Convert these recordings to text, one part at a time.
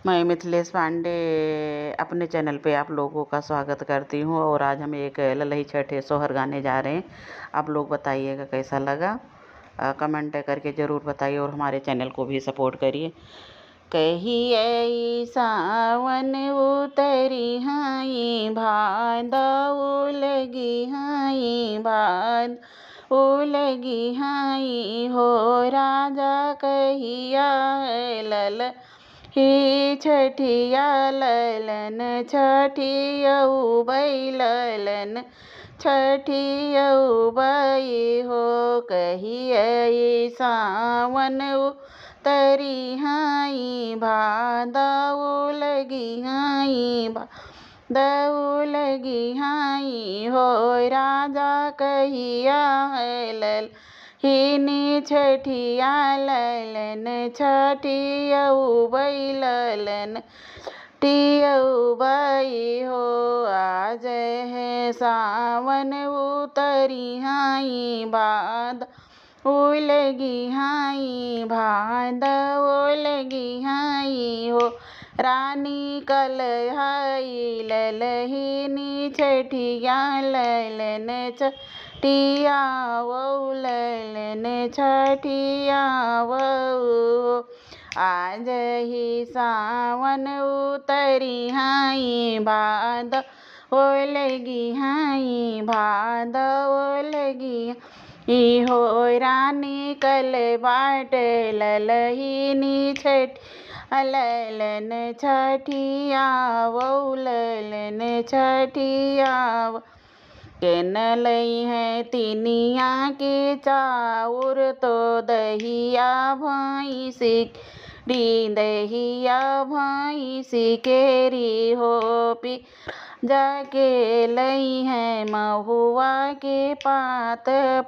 मैं मिथिलेश पांडे अपने चैनल पे आप लोगों का स्वागत करती हूँ। और आज हम एक ललही छठे सोहर गाने जा रहे हैं। आप लोग बताइएगा कैसा लगा, कमेंट करके ज़रूर बताइए और हमारे चैनल को भी सपोर्ट करिए। कहिए सावन उतरी हाई भादौ लगी हाई भाद लगी हाई हो राजा कहिया लल ही छठिया ललन छठियऊ बैलन छठियऊ बई हो कहिए सावन तरी हाई भादौ लगी हाई भादौ लगी हाई हो राजा कहिया लल हिनी छठिया ललन छठियऊ बैलन टियऊ बई हो आज है सावन उतरी हाई भाद लगी हाई भादौ लगी हाई हो रानी कल हाई ललहिनी छठिया ललन छठिया वो ललन छठिया वो आज ही सावन उतरी हाई भादौ लगी हाई भादौ लगी हो रानी कल बाट ललहिनी छठ ललन छठिया वो ललन छठिया केन लई है तिनिया के चाउर तो दहिया भैंसी दहिया भैंसी केरी हो पी जाके लई है महुआ के पात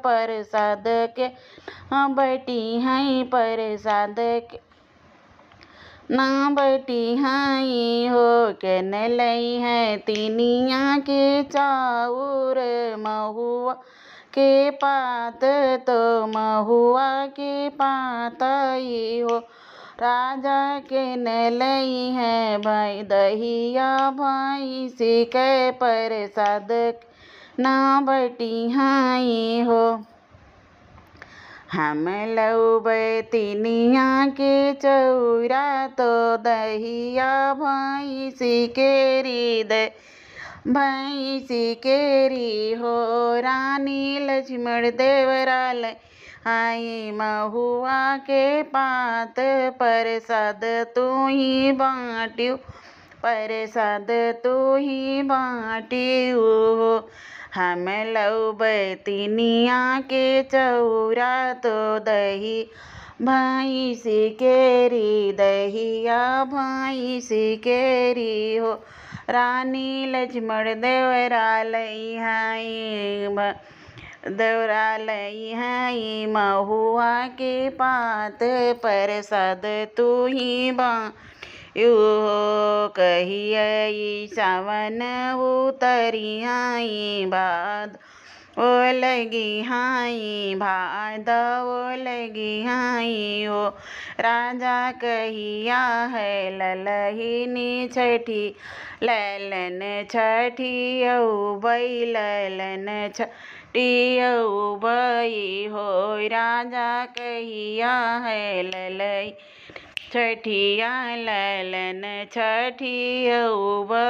प्रसाद के बैठी हैं प्रसाद के ना बैठी हाई हो केन लई है तिनिया के चाउर महुआ के पात तो महुआ के पात हो राजा के न लई है भाई दहिया भैंसी के प्रसाद ना बैठी हाई हो हम लौबै तिनिया के चौरा तो दहिया भैंसी केरी भैंसी केरी हो रानी लक्ष्मण देवराल आई महुआ के पात प्रसाद तू ही बाँट्यू प्रसाद तू ही बाँट्यू हम लौबै तिनिया के चौरा तो दही भैंसी केरी दहिया भैंसी केरी हो रानी लक्ष्मण देवरा लई हाई देवरा लई हाई महुआ के पात प्रसाद तू ही बाँट्यू कहिए सावन उतरी हाई भादौ लगी हाई भादौ लगी हाई हो राजा कहिया है ललहिनी छठी ललन छठियऊ बैलन छठियऊ बई हो राजा कहिया है ललही छठिया ललन छठियऊ बई।